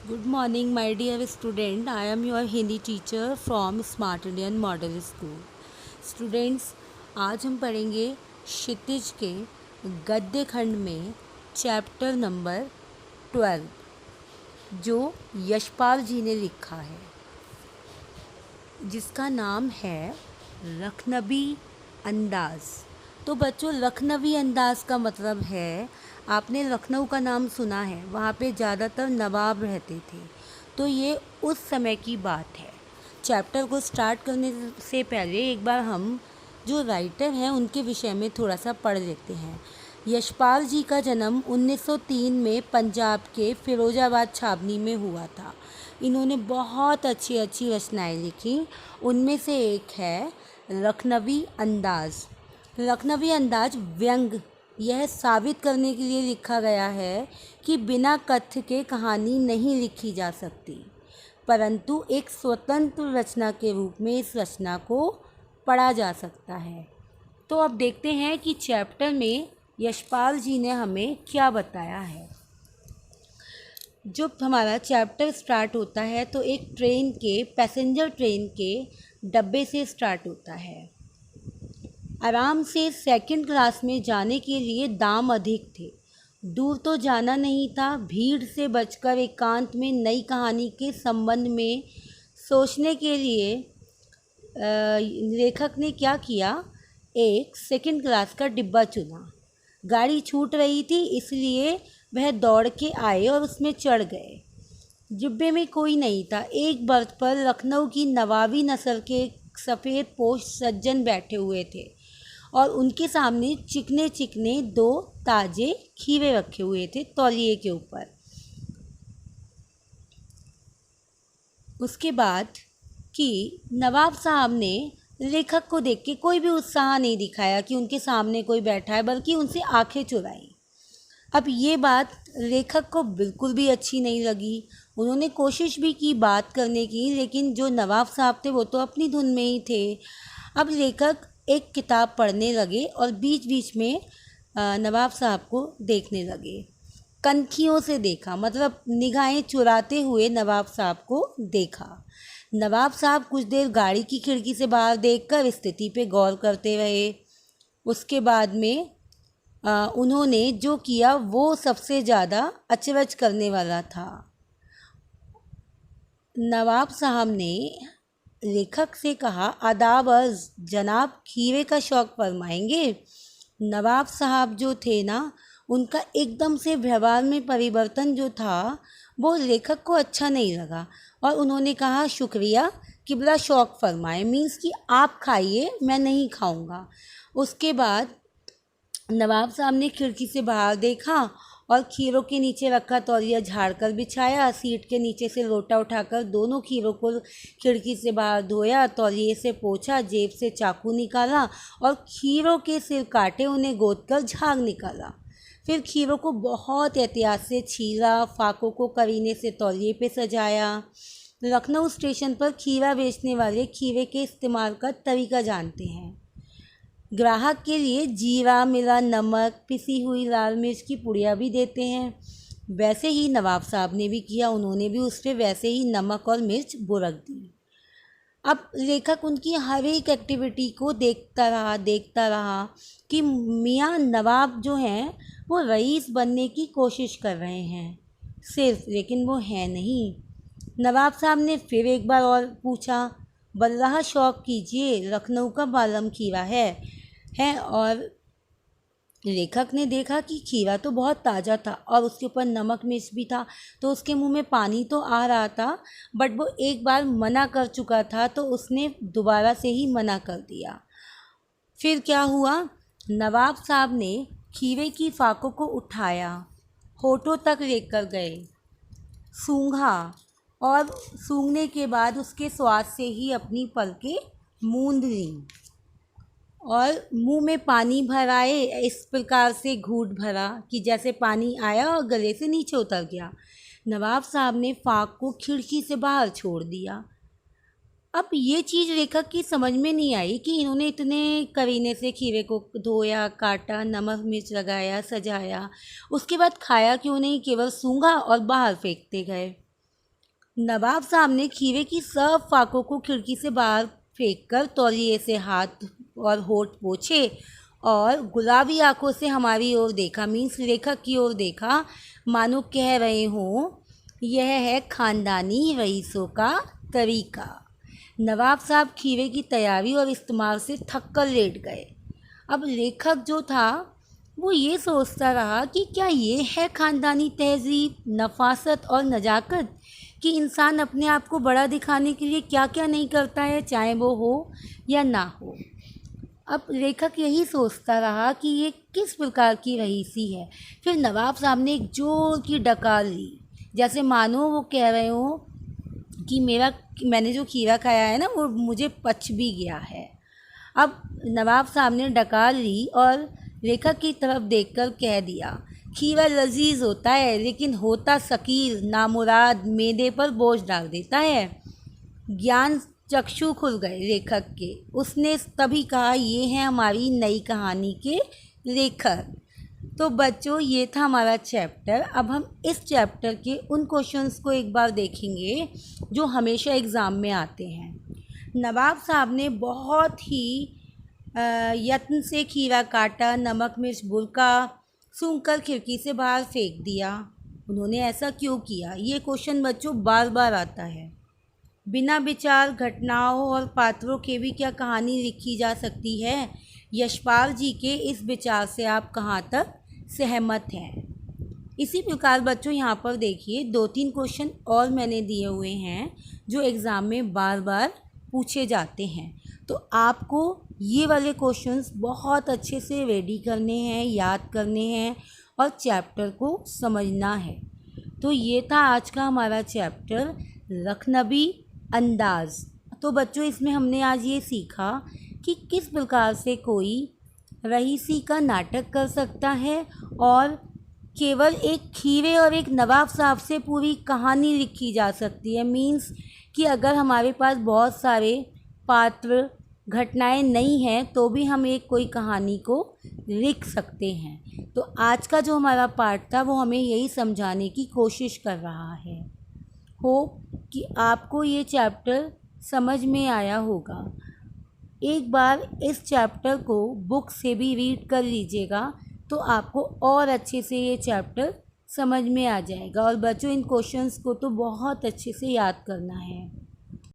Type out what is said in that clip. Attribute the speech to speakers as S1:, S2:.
S1: Good morning, my dear student. I am your Hindi teacher from Smart Indian Model School. Students, आज हम पढ़ेंगे क्षितिज के गद्य खंड में चैप्टर नंबर 12 जो यशपाल जी ने लिखा है, जिसका नाम है लखनवी अंदाज। तो बच्चों, लखनवी अंदाज का मतलब है, आपने लखनऊ का नाम सुना है, वहाँ पे ज़्यादातर नवाब रहते थे। तो ये उस समय की बात है। चैप्टर को स्टार्ट करने से पहले एक बार हम जो राइटर हैं उनके विषय में थोड़ा सा पढ़ लेते हैं। यशपाल जी का जन्म 1903 में पंजाब के फिरोजाबाद छावनी में हुआ था। इन्होंने बहुत अच्छी अच्छी रचनाएं लिखी। उनमें से एक है लखनवी अंदाज। लखनवी अंदाज व्यंग यह साबित करने के लिए लिखा गया है कि बिना कथ्य के कहानी नहीं लिखी जा सकती, परंतु एक स्वतंत्र रचना के रूप में इस रचना को पढ़ा जा सकता है। तो अब देखते हैं कि चैप्टर में यशपाल जी ने हमें क्या बताया है। जब हमारा चैप्टर स्टार्ट होता है तो एक ट्रेन के पैसेंजर ट्रेन के डब्बे से स्टार्ट होता है। आराम से सेकंड क्लास में जाने के लिए दाम अधिक थे। दूर तो जाना नहीं था। भीड़ से बचकर एकांत में नई कहानी के संबंध में सोचने के लिए लेखक ने क्या किया, एक सेकंड क्लास का डिब्बा चुना। गाड़ी छूट रही थी, इसलिए वह दौड़ के आए और उसमें चढ़ गए। डिब्बे में कोई नहीं था। एक बर्थ पर लखनऊ की नवाबी नस्ल के सफ़ेद पोश सज्जन बैठे हुए थे और उनके सामने चिकने चिकने 2 ताजे खीरे रखे हुए थे तौलिए के ऊपर। उसके बाद कि नवाब साहब ने लेखक को देख के कोई भी उत्साह नहीं दिखाया कि उनके सामने कोई बैठा है, बल्कि उनसे आंखें चुराई। अब ये बात लेखक को बिल्कुल भी अच्छी नहीं लगी। उन्होंने कोशिश भी की बात करने की, लेकिन जो नवाब साहब थे वो तो अपनी धुन में ही थे। अब लेखक एक किताब पढ़ने लगे और बीच बीच में नवाब साहब को देखने लगे। कनखियों से देखा, मतलब निगाहें चुराते हुए नवाब साहब को देखा। नवाब साहब कुछ देर गाड़ी की खिड़की से बाहर देखकर स्थिति पे गौर करते रहे। उसके बाद में उन्होंने जो किया वो सबसे ज़्यादा अचरज करने वाला था। नवाब साहब ने लेखक से कहा, आदाब अर्ज़ जनाब, खीरे का शौक़ फरमाएंगे। नवाब साहब जो थे ना, उनका एकदम से व्यवहार में परिवर्तन जो था वो लेखक को अच्छा नहीं लगा और उन्होंने कहा, शुक्रिया, किबला शौक़ फरमाए, मीन्स कि आप खाइए, मैं नहीं खाऊंगा। उसके बाद नवाब साहब ने खिड़की से बाहर देखा और खीरों के नीचे रखा तौलिया झाड़कर बिछाया। सीट के नीचे से लोटा उठाकर दोनों खीरों को खिड़की से बाहर धोया, तौलिए से पोंछा, जेब से चाकू निकाला और खीरों के सिर काटे, उन्हें गोदकर झाग निकाला। फिर खीरों को बहुत एहतियात से छीला, फाकों को करीने से तौलिए पे सजाया। लखनऊ स्टेशन पर खीरा बेचने वाले खीरे के इस्तेमाल का तरीका जानते हैं। ग्राहक के लिए जीरा, मिला नमक, पिसी हुई लाल मिर्च की पुड़िया भी देते हैं। वैसे ही नवाब साहब ने भी किया, उन्होंने भी उस पर वैसे ही नमक और मिर्च बुरक दी। अब लेखक उनकी हर एक एक्टिविटी को देखता रहा कि मियाँ नवाब जो हैं वो रईस बनने की कोशिश कर रहे हैं सिर्फ, लेकिन वो है नहीं। नवाब साहब ने फिर एक बार और पूछा, बल्लाह शौक़ कीजिए, लखनऊ का बालम खीरा है। और लेखक ने देखा कि खीरा तो बहुत ताज़ा था और उसके ऊपर नमक मिर्च भी था, तो उसके मुंह में पानी तो आ रहा था, बट वो एक बार मना कर चुका था तो उसने दोबारा से ही मना कर दिया। फिर क्या हुआ, नवाब साहब ने खीरे की फाकों को उठाया, होठों तक लेकर गए, सूंघा और सूंघने के बाद उसके स्वाद से ही अपनी पलकें मूंद लीं और मुंह में पानी भर आए, इस प्रकार से घूंट भरा कि जैसे पानी आया और गले से नीचे उतर गया। नवाब साहब ने फाक को खिड़की से बाहर छोड़ दिया। अब ये चीज़ लेखक की समझ में नहीं आई कि इन्होंने इतने करीने से खीरे को धोया, काटा, नमक मिर्च लगाया, सजाया, उसके बाद खाया क्यों नहीं, केवल सूंघा और बाहर फेंकते गए। नवाब साहब ने खीरे की सब फाकों को खिड़की से बाहर फेंककर तौलिए से हाथ और होठ पोंछे और गुलाबी आंखों से हमारी ओर देखा, मीन्स लेखक की ओर देखा, मानो कह रहे हों यह है खानदानी रईसों का तरीका। नवाब साहब खीरे की तैयारी और इस्तेमाल से थक कर लेट गए। अब लेखक जो था वो ये सोचता रहा कि क्या ये है खानदानी तहजीब, नफासत और नजाकत कि इंसान अपने आप को बड़ा दिखाने के लिए क्या क्या नहीं करता है, चाहे वो हो या ना हो। अब लेखक यही सोचता रहा कि ये किस प्रकार की रईसी है। फिर नवाब साहब ने एक जोर की डकार ली, जैसे मानो वो कह रहे हो कि मैंने जो खीरा खाया है ना वो मुझे पच भी गया है। अब नवाब साहब ने डकार ली और लेखक की तरफ देखकर कह दिया, खीरा लजीज होता है लेकिन होता शकील, नामुराद, मैदे पर बोझ डाल देता है। ज्ञान चक्षु खुल गए लेखक के। उसने तभी कहा, ये है हमारी नई कहानी के लेखक। तो बच्चों ये था हमारा चैप्टर। अब हम इस चैप्टर के उन क्वेश्चंस को एक बार देखेंगे जो हमेशा एग्ज़ाम में आते हैं। नवाब साहब ने बहुत ही यत्न से खीरा काटा, नमक मिर्च बुरका, सूंघकर खिड़की से बाहर फेंक दिया। उन्होंने ऐसा क्यों किया? ये क्वेश्चन बच्चों बार बार आता है। बिना विचार घटनाओं और पात्रों के भी क्या कहानी लिखी जा सकती है? यशपाल जी के इस विचार से आप कहाँ तक सहमत हैं? इसी प्रकार बच्चों यहाँ पर देखिए 2-3 क्वेश्चन और मैंने दिए हुए हैं जो एग्ज़ाम में बार बार पूछे जाते हैं। तो आपको ये वाले क्वेश्चंस बहुत अच्छे से रेडी करने हैं, याद करने हैं और चैप्टर को समझना है। तो ये था आज का हमारा चैप्टर लखनवी अंदाज़। तो बच्चों इसमें हमने आज ये सीखा कि किस प्रकार से कोई रईसी का नाटक कर सकता है और केवल एक खीरे और एक नवाब साहब से पूरी कहानी लिखी जा सकती है। मीन्स कि अगर हमारे पास बहुत सारे पात्र घटनाएं नहीं हैं तो भी हम एक कोई कहानी को लिख सकते हैं। तो आज का जो हमारा पार्ट था वो हमें यही समझाने की कोशिश कर रहा है। होप कि आपको ये चैप्टर समझ में आया होगा। एक बार इस चैप्टर को बुक से भी रीड कर लीजिएगा तो आपको और अच्छे से ये चैप्टर समझ में आ जाएगा। और बच्चों इन क्वेश्चंस को तो बहुत अच्छे से याद करना है।